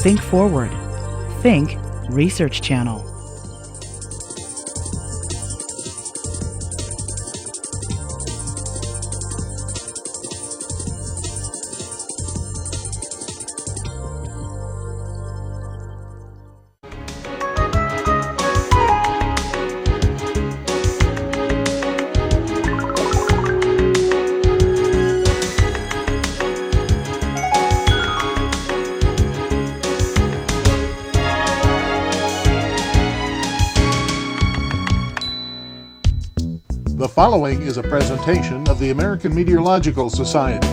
Think Forward. Think Research Channel. The following is a presentation of the American Meteorological Society.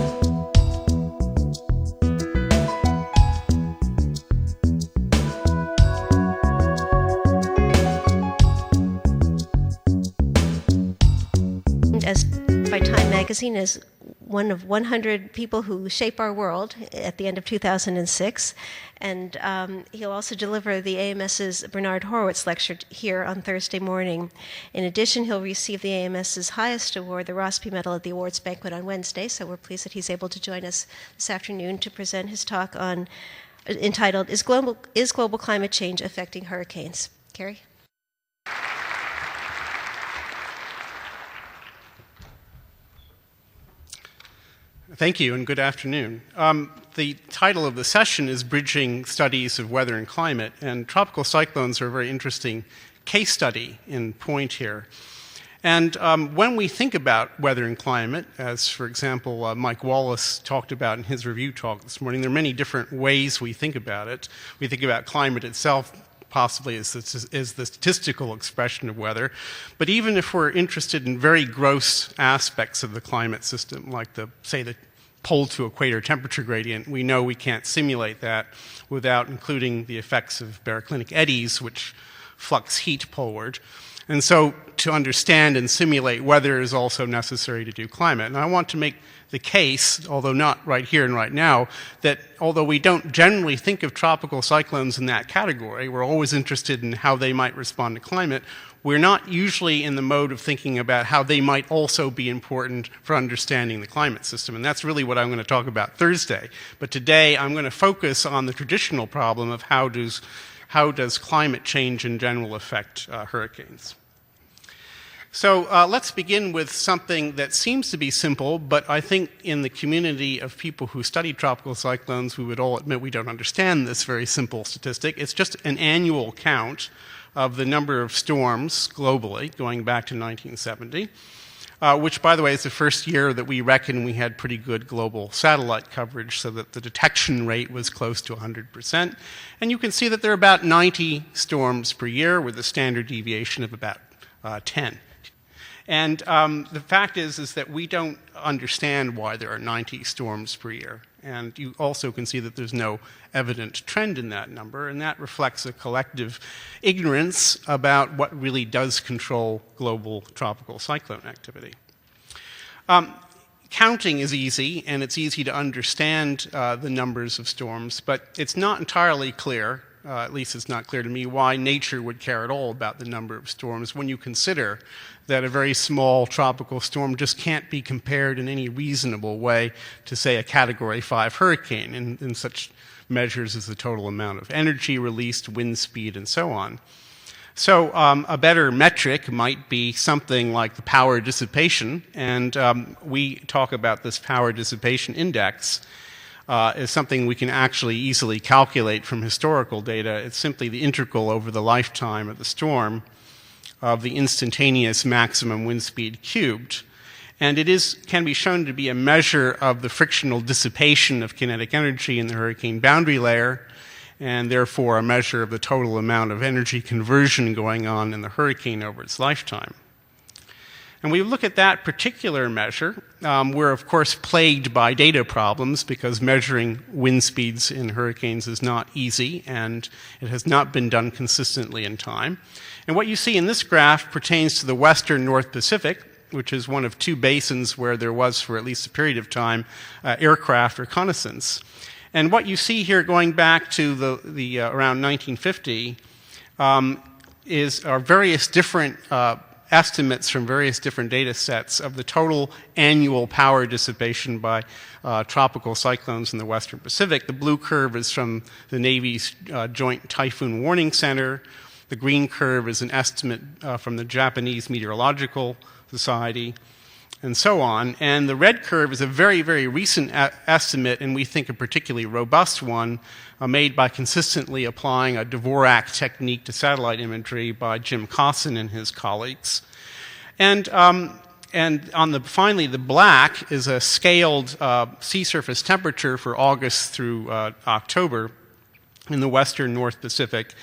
As by Time Magazine as one of 100 people who shape our world at the end of 2006. And he'll also deliver the AMS's Bernard Horowitz lecture here on Thursday morning. In addition, he'll receive the AMS's highest award, the Rossby Medal, at the awards banquet on Wednesday. So we're pleased that he's able to join us this afternoon to present his talk on entitled, Is Global Climate Change Affecting Hurricanes? Kerry? Thank you, and good afternoon. The title of the session is Bridging Studies of Weather and Climate, and tropical cyclones are a very interesting case study in point here. And when we think about weather and climate, as, for example, Mike Wallace talked about in his review talk this morning, there are many different ways we think about it. We think about climate itself possibly as the statistical expression of weather. But even if we're interested in very gross aspects of the climate system, like say the pole to equator temperature gradient, we know we can't simulate that without including the effects of baroclinic eddies, which flux heat poleward. And so to understand and simulate weather is also necessary to do climate. And I want to make the case, although not right here and right now, that although we don't generally think of tropical cyclones in that category, we're always interested in how they might respond to climate, we're not usually in the mode of thinking about how they might also be important for understanding the climate system. And that's really what I'm going to talk about Thursday. But today I'm going to focus on the traditional problem of how does climate change in general affect hurricanes. So let's begin with something that seems to be simple, but I think in the community of people who study tropical cyclones, we would all admit we don't understand this very simple statistic. It's just an annual count of the number of storms globally going back to 1970, which, by the way, is the first year that we reckon we had pretty good global satellite coverage so that the detection rate was close to 100%. And you can see that there are about 90 storms per year with a standard deviation of about 10. And the fact is that we don't understand why there are 90 storms per year. And you also can see that there's no evident trend in that number, and that reflects a collective ignorance about what really does control global tropical cyclone activity. Counting is easy, and it's easy to understand the numbers of storms, but it's not entirely clear, at least it's not clear to me, why nature would care at all about the number of storms when you consider that a very small tropical storm just can't be compared in any reasonable way to, say, a Category 5 hurricane in such measures as the total amount of energy released, wind speed, and so on. So a better metric might be something like the power dissipation, and we talk about this power dissipation index as something we can actually easily calculate from historical data. It's simply the integral over the lifetime of the storm of the instantaneous maximum wind speed cubed. And it can be shown to be a measure of the frictional dissipation of kinetic energy in the hurricane boundary layer, and therefore a measure of the total amount of energy conversion going on in the hurricane over its lifetime. And we look at that particular measure. We're, of course, plagued by data problems because measuring wind speeds in hurricanes is not easy, and it has not been done consistently in time. And what you see in this graph pertains to the western North Pacific, which is one of two basins where there was, for at least a period of time, aircraft reconnaissance. And what you see here going back to the around 1950 are various different estimates from various different data sets of the total annual power dissipation by tropical cyclones in the Western Pacific. The blue curve is from the Navy's Joint Typhoon Warning Center. The green curve is an estimate from the Japanese Meteorological Society, and so on. And the red curve is a very, very recent estimate, and we think a particularly robust one, made by consistently applying a Dvorak technique to satellite imagery by Jim Cosson and his colleagues. And finally, the black is a scaled sea surface temperature for August through October in the western North Pacific,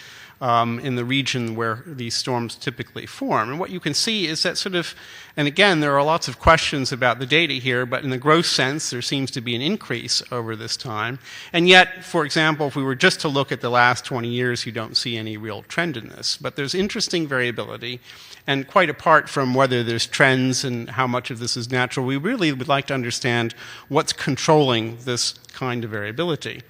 in the region where these storms typically form. And what you can see is that and again, there are lots of questions about the data here, but in the gross sense, there seems to be an increase over this time. And yet, for example, if we were just to look at the last 20 years, you don't see any real trend in this. But there's interesting variability, and quite apart from whether there's trends and how much of this is natural, we really would like to understand what's controlling this kind of variability.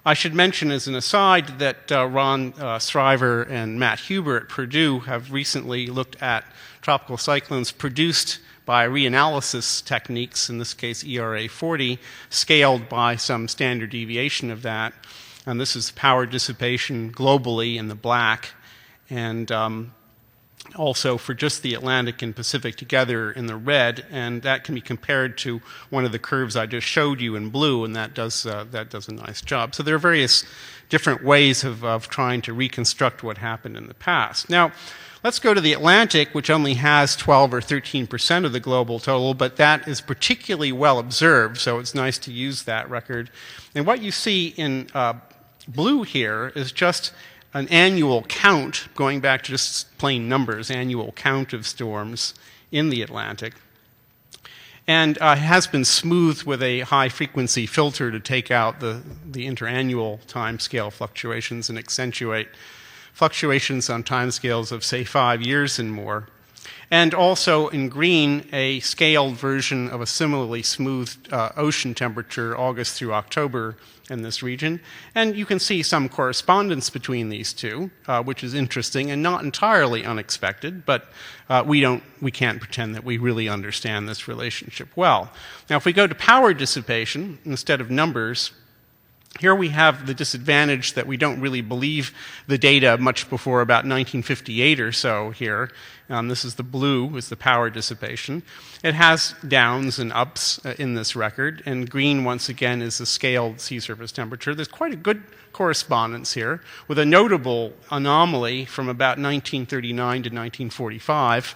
I should mention as an aside that Ron Shriver and Matt Huber at Purdue have recently looked at tropical cyclones produced by reanalysis techniques, in this case ERA 40, scaled by some standard deviation of that. And this is power dissipation globally in the black, and also for just the Atlantic and Pacific together in the red, and that can be compared to one of the curves I just showed you in blue, and that does a nice job. So there are various different ways of trying to reconstruct what happened in the past. Now, let's go to the Atlantic, which only has 12 or 13% of the global total, but that is particularly well observed, so it's nice to use that record. And what you see in blue here is just an annual count, going back to just plain numbers, annual count of storms in the Atlantic. And it has been smoothed with a high-frequency filter to take out the interannual timescale fluctuations and accentuate fluctuations on timescales of, say, 5 years and more. And also in green, a scaled version of a similarly smoothed ocean temperature, August through October, in this region. And you can see some correspondence between these two, which is interesting and not entirely unexpected, but we can't pretend that we really understand this relationship well. Now, if we go to power dissipation instead of numbers, here we have the disadvantage that we don't really believe the data much before about 1958 or so here. This is the blue, is the power dissipation. It has downs and ups in this record, and green, once again, is the scaled sea surface temperature. There's quite a good correspondence here, with a notable anomaly from about 1939 to 1945,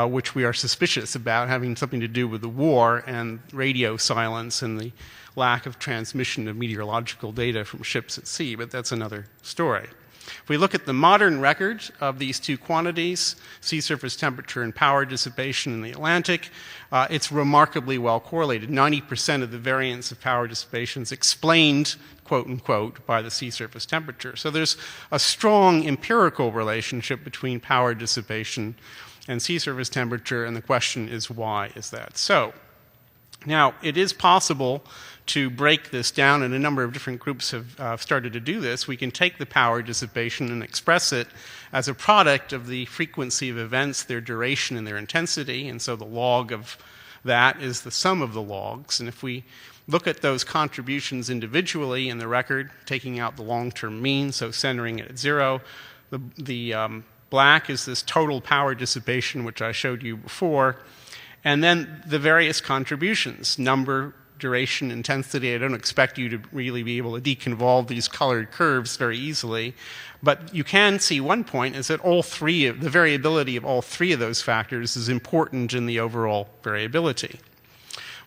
which we are suspicious about having something to do with the war and radio silence and the lack of transmission of meteorological data from ships at sea, but that's another story. If we look at the modern record of these two quantities, sea surface temperature and power dissipation in the Atlantic, it's remarkably well correlated. 90% of the variance of power dissipation is explained, quote unquote, by the sea surface temperature. So there's a strong empirical relationship between power dissipation and sea surface temperature, and the question is, why is that so? Now, it is possible to break this down, and a number of different groups have started to do this. We can take the power dissipation and express it as a product of the frequency of events, their duration, and their intensity, and so the log of that is the sum of the logs. And if we look at those contributions individually in the record, taking out the long-term mean, so centering it at zero, the black is this total power dissipation, which I showed you before, and then the various contributions, number, duration, intensity. I don't expect you to really be able to deconvolve these colored curves very easily, but you can see one point is that the variability of all three of those factors is important in the overall variability.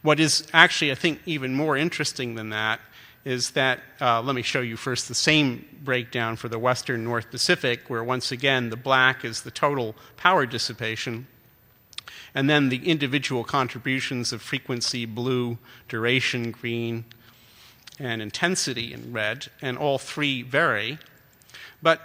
What is actually, I think, even more interesting than that is that, let me show you first the same breakdown for the western North Pacific, where once again the black is the total power dissipation, and then the individual contributions of frequency, blue, duration, green, and intensity in red, and all three vary. But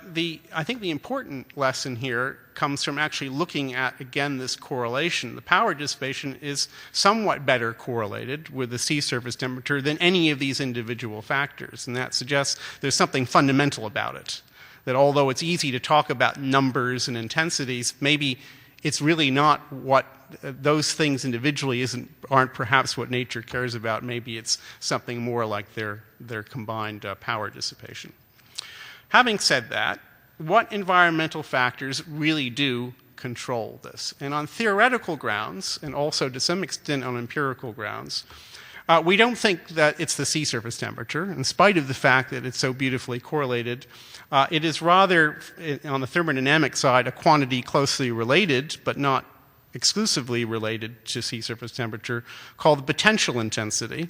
I think the important lesson here comes from actually looking at, again, this correlation. The power dissipation is somewhat better correlated with the sea surface temperature than any of these individual factors, and that suggests there's something fundamental about it. That although it's easy to talk about numbers and intensities, maybe it's really not what those things individually aren't perhaps what nature cares about. Maybe it's something more like their combined power dissipation. Having said that, what environmental factors really do control this? And on theoretical grounds, and also to some extent on empirical grounds, we don't think that it's the sea surface temperature, in spite of the fact that it's so beautifully correlated. It is rather, on the thermodynamic side, a quantity closely related, but not exclusively related to sea surface temperature, called the potential intensity.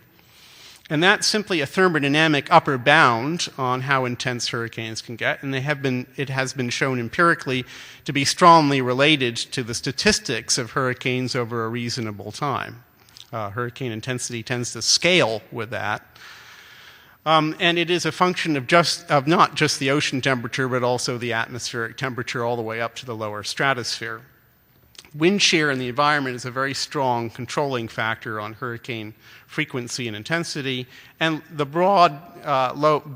And that's simply a thermodynamic upper bound on how intense hurricanes can get, and it has been shown empirically to be strongly related to the statistics of hurricanes over a reasonable time. Hurricane intensity tends to scale with that. And it is a function of not just the ocean temperature, but also the atmospheric temperature all the way up to the lower stratosphere. Wind shear in the environment is a very strong controlling factor on hurricane frequency and intensity, and the broad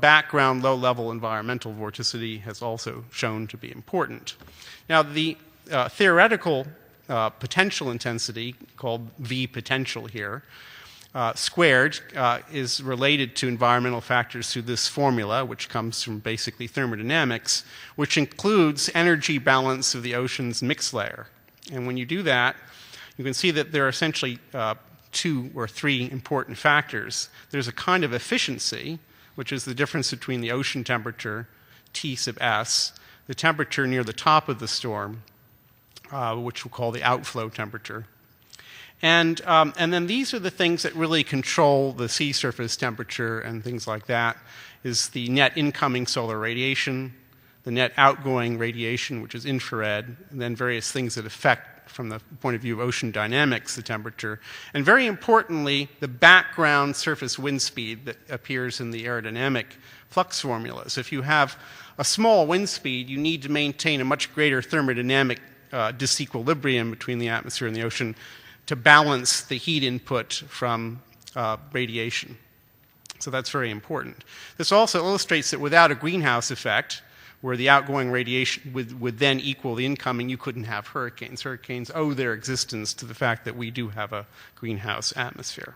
background low-level environmental vorticity has also shown to be important. Now, the theoretical potential intensity, called V potential here, squared, is related to environmental factors through this formula, which comes from basically thermodynamics, which includes energy balance of the ocean's mixed layer. And when you do that, you can see that there are essentially 2 or 3 important factors. There's a kind of efficiency, which is the difference between the ocean temperature, T sub s, the temperature near the top of the storm, which we'll call the outflow temperature. And then these are the things that really control the sea surface temperature and things like that, is the net incoming solar radiation, the net outgoing radiation, which is infrared, and then various things that affect, from the point of view of ocean dynamics, the temperature. And very importantly, the background surface wind speed that appears in the aerodynamic flux formulas. If you have a small wind speed, you need to maintain a much greater thermodynamic disequilibrium between the atmosphere and the ocean to balance the heat input from radiation. So that's very important. This also illustrates that without a greenhouse effect, where the outgoing radiation would then equal the incoming, you couldn't have hurricanes. Hurricanes owe their existence to the fact that we do have a greenhouse atmosphere.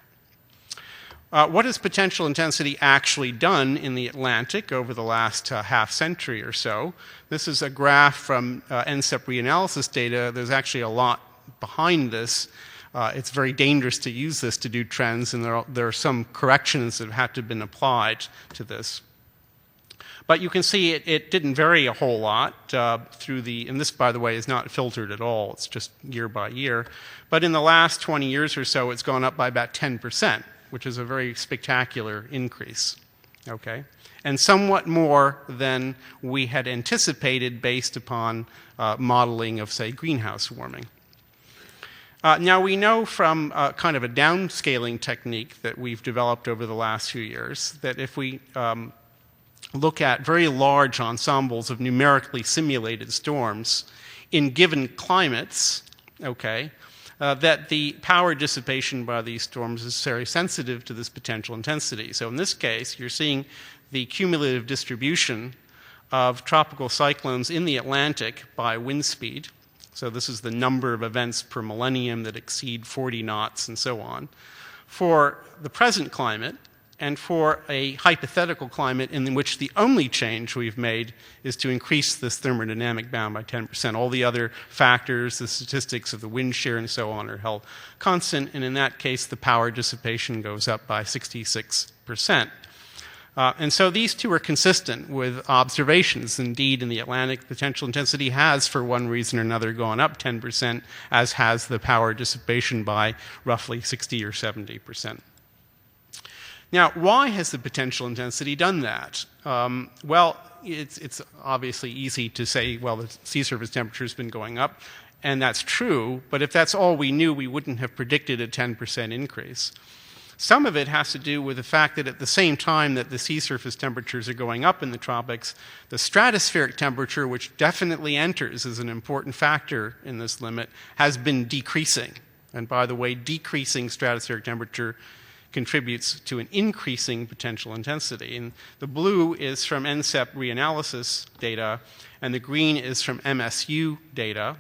What has potential intensity actually done in the Atlantic over the last half century or so? This is a graph from NCEP reanalysis data. There's actually a lot behind this. It's very dangerous to use this to do trends, and there are some corrections that have had to have been applied to this. But you can see it didn't vary a whole lot through and this, by the way, is not filtered at all. It's just year by year. But in the last 20 years or so, it's gone up by about 10%, which is a very spectacular increase, okay? And somewhat more than we had anticipated based upon modeling of, say, greenhouse warming. Now, we know from kind of a downscaling technique that we've developed over the last few years that if we look at very large ensembles of numerically simulated storms in given climates, okay, that the power dissipation by these storms is very sensitive to this potential intensity. So in this case, you're seeing the cumulative distribution of tropical cyclones in the Atlantic by wind speed. So this is the number of events per millennium that exceed 40 knots and so on. For the present climate, and for a hypothetical climate in which the only change we've made is to increase this thermodynamic bound by 10%. All the other factors, the statistics of the wind shear and so on, are held constant, and in that case the power dissipation goes up by 66%. And so these two are consistent with observations. Indeed, in the Atlantic, potential intensity has, for one reason or another, gone up 10%, as has the power dissipation by roughly 60 or 70%. Now, why has the potential intensity done that? Well, it's obviously easy to say, well, the sea surface temperature has been going up, and that's true, but if that's all we knew, we wouldn't have predicted a 10% increase. Some of it has to do with the fact that at the same time that the sea surface temperatures are going up in the tropics, the stratospheric temperature, which definitely enters as an important factor in this limit, has been decreasing. And by the way, decreasing stratospheric temperature contributes to an increasing potential intensity. And the blue is from NCEP reanalysis data, and the green is from MSU data.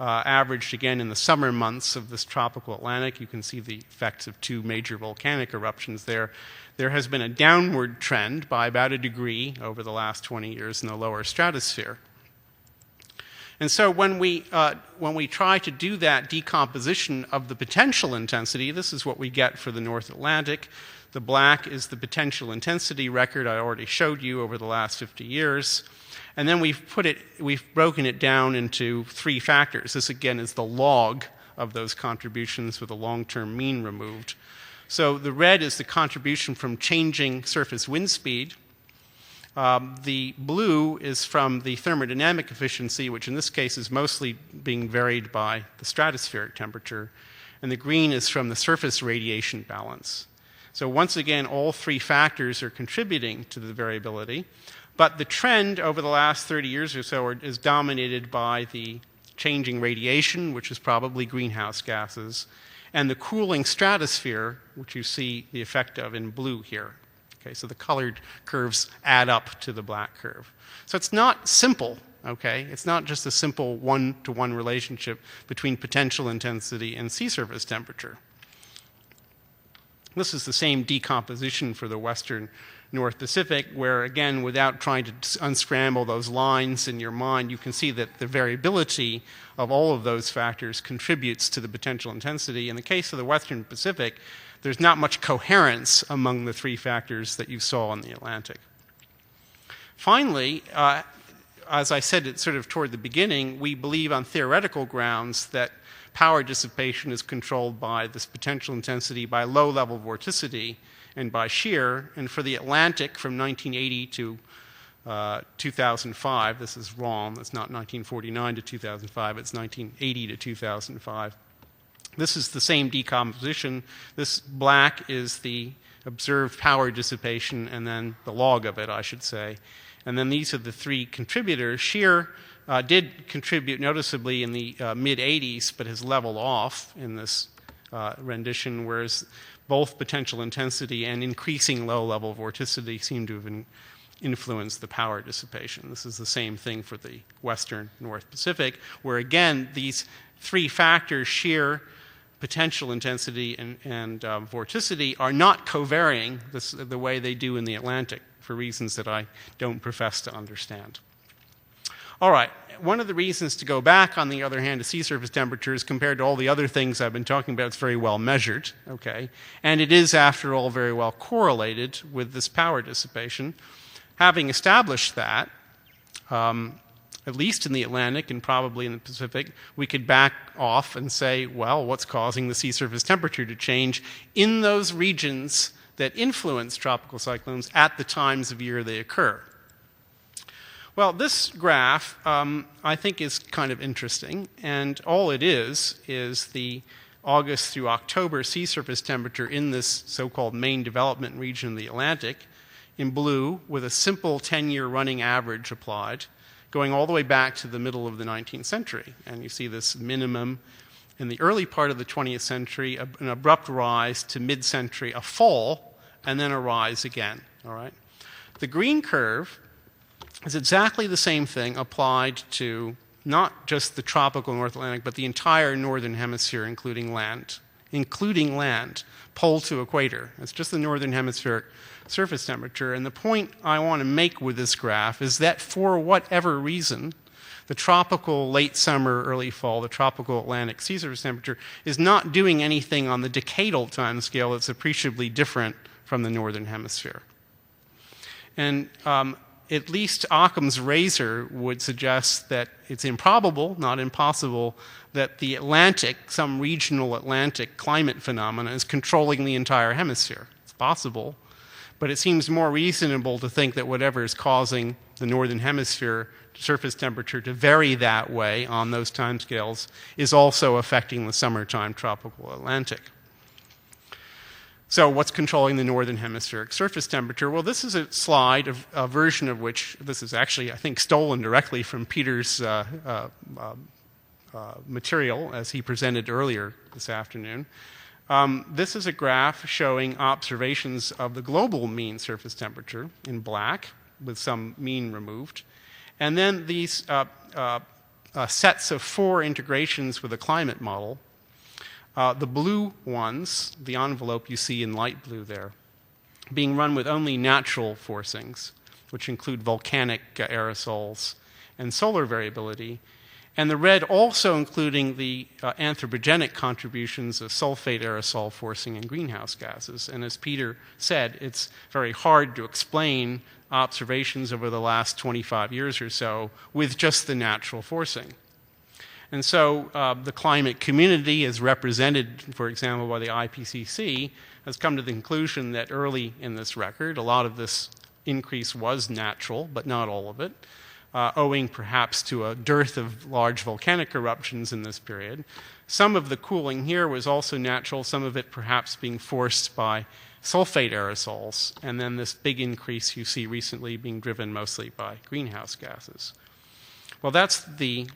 averaged again in the summer months of this tropical Atlantic. You can see the effects of 2 major volcanic eruptions there. There has been a downward trend by about a degree over the last 20 years in the lower stratosphere. And so when we try to do that decomposition of the potential intensity, this is what we get for the North Atlantic. The black is the potential intensity record I already showed you over the last 50 years. And then we've broken it down into 3 factors. This again is the log of those contributions with a long-term mean removed. So the red is the contribution from changing surface wind speed. The blue is from the thermodynamic efficiency, which in this case is mostly being varied by the stratospheric temperature. And the green is from the surface radiation balance. So once again, all 3 factors are contributing to the variability. But the trend over the last 30 years or so is dominated by the changing radiation, which is probably greenhouse gases, and the cooling stratosphere, which you see the effect of in blue here. Okay, so the colored curves add up to the black curve. So it's not simple, okay? It's not just a simple one-to-one relationship between potential intensity and sea surface temperature. This is the same decomposition for the western North Pacific, where again, without trying to unscramble those lines in your mind, you can see that the variability of all of those factors contributes to the potential intensity. In the case of the western Pacific, there's not much coherence among the 3 factors that you saw in the Atlantic. Finally, as I said it sort of toward the beginning, we believe on theoretical grounds that power dissipation is controlled by this potential intensity by low-level vorticity and by shear. And for the Atlantic from 1980 to 2005, this is wrong, it's not 1949 to 2005, it's 1980 to 2005. This is the same decomposition. This black is the observed power dissipation, and then the log of it, I should say. And then these are the 3 contributors. Shear did contribute noticeably in the mid-80s, but has leveled off in this rendition, whereas both potential intensity and increasing low-level vorticity seem to have influenced the power dissipation. This is the same thing for the western North Pacific, where again, these 3 factors, shear, potential intensity, and vorticity, are not covarying the way they do in the Atlantic for reasons that I don't profess to understand. All right, one of the reasons to go back, on the other hand, to sea surface temperatures compared to all the other things I've been talking about, it's very well measured, okay? And it is, after all, very well correlated with this power dissipation. Having established that, at least in the Atlantic and probably in the Pacific, we could back off and say, well, what's causing the sea surface temperature to change in those regions that influence tropical cyclones at the times of year they occur? Well, this graph, I think, is kind of interesting, and all it is the August through October sea surface temperature in this so-called main development region of the Atlantic in blue, with a simple 10-year running average applied, going all the way back to the middle of the 19th century. And you see this minimum in the early part of the 20th century, an abrupt rise to mid-century, a fall, and then a rise again, all right? The green curve is exactly the same thing applied to not just the tropical North Atlantic, but the entire northern hemisphere, including land, pole to equator. It's just the northern hemispheric surface temperature. And the point I want to make with this graph is that for whatever reason, the tropical late summer, early fall, the tropical Atlantic sea surface temperature is not doing anything on the decadal time scale that's appreciably different from the northern hemisphere. And at least Occam's razor would suggest that it's improbable, not impossible, that the Atlantic, some regional Atlantic climate phenomena, is controlling the entire hemisphere. It's possible, but it seems more reasonable to think that whatever is causing the northern hemisphere surface temperature to vary that way on those timescales is also affecting the summertime tropical Atlantic. So what's controlling the northern hemispheric surface temperature? Well, this is a slide, a version of which, this is actually, I think, stolen directly from Peter's material as he presented earlier this afternoon. This is a graph showing observations of the global mean surface temperature in black, with some mean removed. And then these sets of 4 integrations with a climate model. The blue ones, the envelope you see in light blue there, being run with only natural forcings, which include volcanic aerosols and solar variability, and the red also including the anthropogenic contributions of sulfate aerosol forcing and greenhouse gases. And as Peter said, it's very hard to explain observations over the last 25 years or so with just the natural forcing. And so the climate community, as represented, for example, by the IPCC, has come to the conclusion that early in this record, a lot of this increase was natural, but not all of it, owing perhaps to a dearth of large volcanic eruptions in this period. Some of the cooling here was also natural, some of it perhaps being forced by sulfate aerosols, and then this big increase you see recently being driven mostly by greenhouse gases. Well, that's the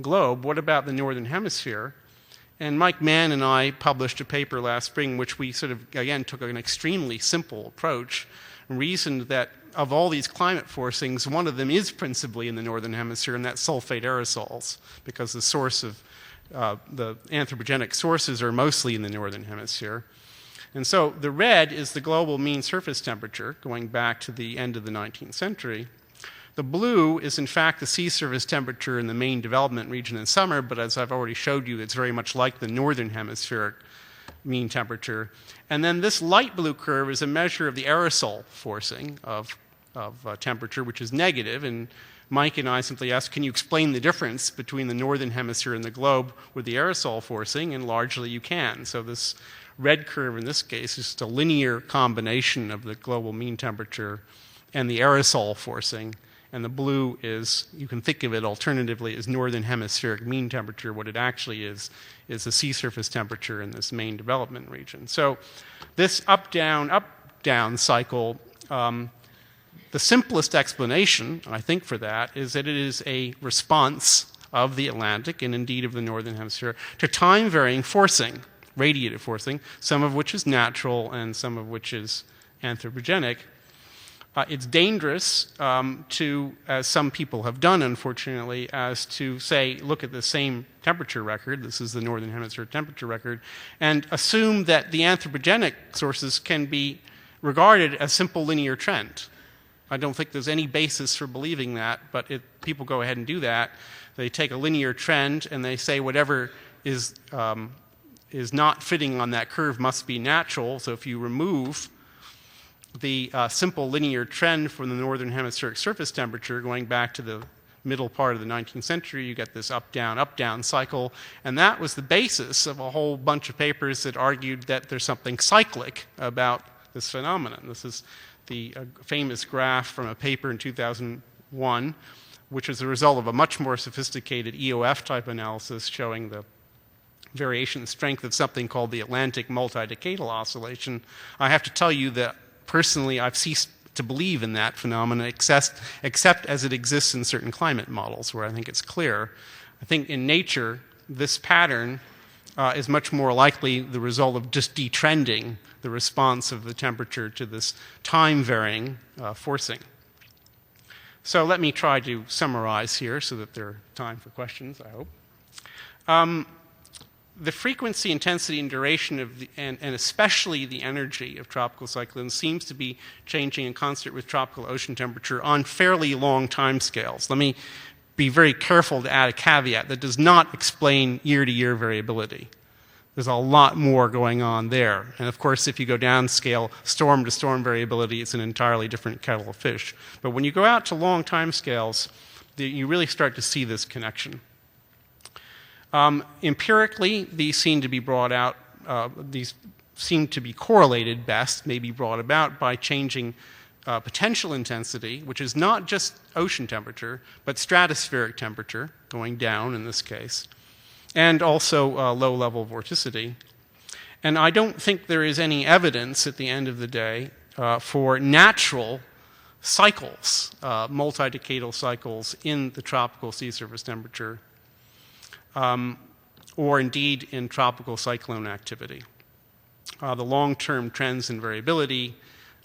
globe. What about the northern hemisphere? And Mike Mann and I published a paper last spring which we sort of, again, took an extremely simple approach and reasoned that of all these climate forcings, one of them is principally in the northern hemisphere, and that's sulfate aerosols, because the source of the anthropogenic sources are mostly in the northern hemisphere. And so the red is the global mean surface temperature going back to the end of the 19th century. The blue is, in fact, the sea surface temperature in the main development region in summer, but as I've already showed you, it's very much like the northern hemispheric mean temperature. And then this light blue curve is a measure of the aerosol forcing of temperature, which is negative. And Mike and I simply asked, can you explain the difference between the northern hemisphere and the globe with the aerosol forcing? And largely you can. So this red curve in this case is just a linear combination of the global mean temperature and the aerosol forcing. And the blue is, you can think of it alternatively as northern hemispheric mean temperature. What it actually is the sea surface temperature in this main development region. So this up-down cycle, the simplest explanation, I think, for that is that it is a response of the Atlantic and indeed of the northern hemisphere to time-varying forcing, radiative forcing, some of which is natural and some of which is anthropogenic. It's dangerous to, as some people have done, unfortunately, as to say, look at the same temperature record, this is the northern hemisphere temperature record, and assume that the anthropogenic sources can be regarded as simple linear trend. I don't think there's any basis for believing that, but people go ahead and do that. They take a linear trend and they say whatever is not fitting on that curve must be natural. So if you remove the simple linear trend from the northern hemispheric surface temperature going back to the middle part of the 19th century, you get this up-down cycle. And that was the basis of a whole bunch of papers that argued that there's something cyclic about this phenomenon. This is the famous graph from a paper in 2001, which is the result of a much more sophisticated EOF-type analysis showing the variation strength of something called the Atlantic multi-decadal oscillation. I have to tell you that personally, I've ceased to believe in that phenomenon, except as it exists in certain climate models, where I think it's clear. I think in nature, this pattern is much more likely the result of just detrending the response of the temperature to this time-varying forcing. So let me try to summarize here so that there's time for questions, I hope. The frequency, intensity, and duration of and especially the energy of tropical cyclones seems to be changing in concert with tropical ocean temperature on fairly long time scales. Let me be very careful to add a caveat that does not explain year-to-year variability. There's a lot more going on there. And of course, if you go downscale, storm-to-storm variability, it's an entirely different kettle of fish. But when you go out to long time scales, you really start to see this connection. Empirically, these seem to be brought out, these seem to be correlated best, maybe brought about by changing potential intensity, which is not just ocean temperature, but stratospheric temperature, going down in this case, and also low-level vorticity. And I don't think there is any evidence at the end of the day for natural cycles, multi-decadal cycles in the tropical sea surface temperature, or indeed in tropical cyclone activity. The long-term trends in variability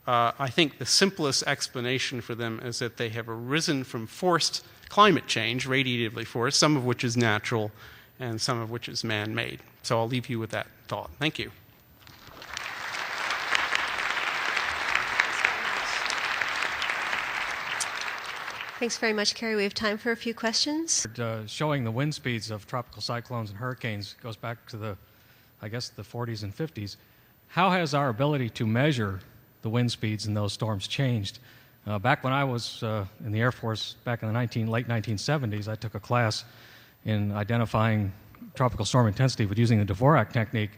I think the simplest explanation for them is that they have arisen from forced climate change, radiatively forced, some of which is natural and some of which is man-made. So I'll leave you with that thought. Thank you. Thanks very much, Kerry. We have time for a few questions. Showing the wind speeds of tropical cyclones and hurricanes goes back to the 40s and 50s. How has our ability to measure the wind speeds in those storms changed? Back when I was in the Air Force, back in the late 1970s, I took a class in identifying tropical storm intensity with using the Dvorak technique,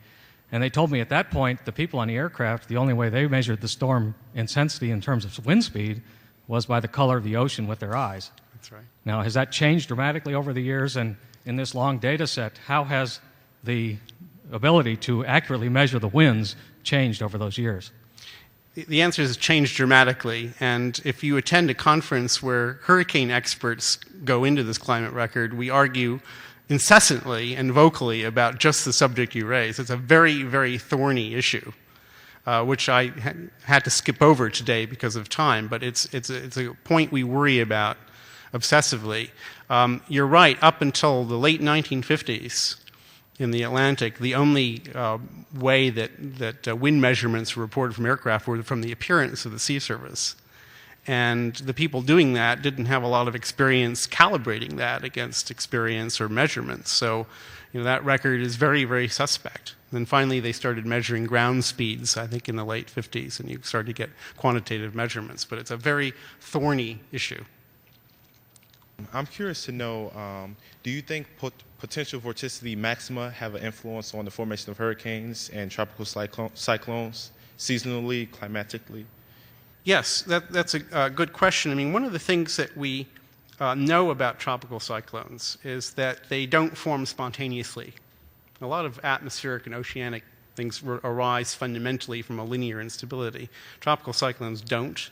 and they told me at that point the people on the aircraft, the only way they measured the storm intensity in terms of wind speed was by the color of the ocean with their eyes. That's right. Now, has that changed dramatically over the years? And in this long data set, how has the ability to accurately measure the winds changed over those years? The answer is changed dramatically. And if you attend a conference where hurricane experts go into this climate record, we argue incessantly and vocally about just the subject you raised. It's a very, very thorny issue. Which I had to skip over today because of time, but it's a point we worry about obsessively. You're right, up until the late 1950s in the Atlantic, the only way that wind measurements were reported from aircraft were from the appearance of the sea surface. And the people doing that didn't have a lot of experience calibrating that against experience or measurements. So, that record is very, very suspect. Then finally they started measuring ground speeds, I think in the late 50s, and you started to get quantitative measurements. But it's a very thorny issue. I'm curious to know, do you think potential vorticity maxima have an influence on the formation of hurricanes and tropical cyclones, seasonally, climatically? Yes, that's a good question. I mean, one of the things that we know about tropical cyclones is that they don't form spontaneously. A lot of atmospheric and oceanic things arise fundamentally from a linear instability. Tropical cyclones don't.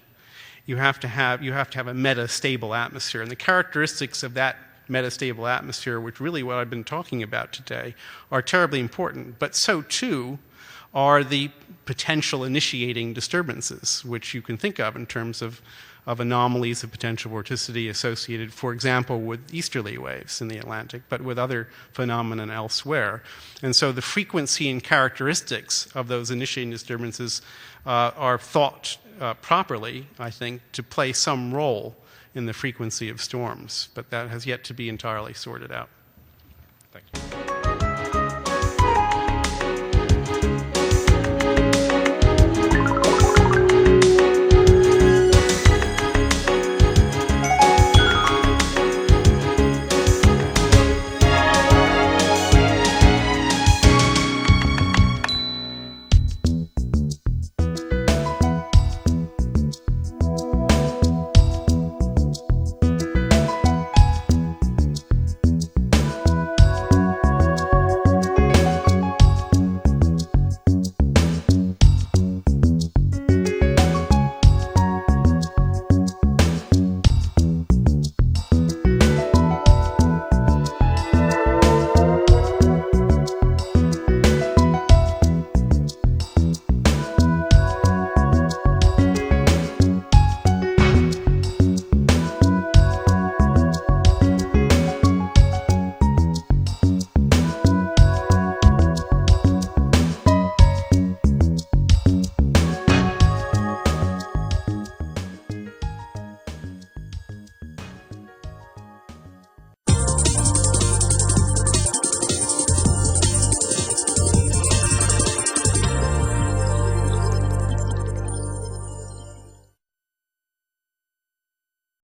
You have to have a metastable atmosphere, and the characteristics of that metastable atmosphere, which really what I've been talking about today, are terribly important. But so too are the potential initiating disturbances, which you can think of in terms of anomalies of potential vorticity associated, for example, with easterly waves in the Atlantic, but with other phenomena elsewhere. And so the frequency and characteristics of those initiating disturbances are thought properly, I think, to play some role in the frequency of storms, but that has yet to be entirely sorted out. Thank you.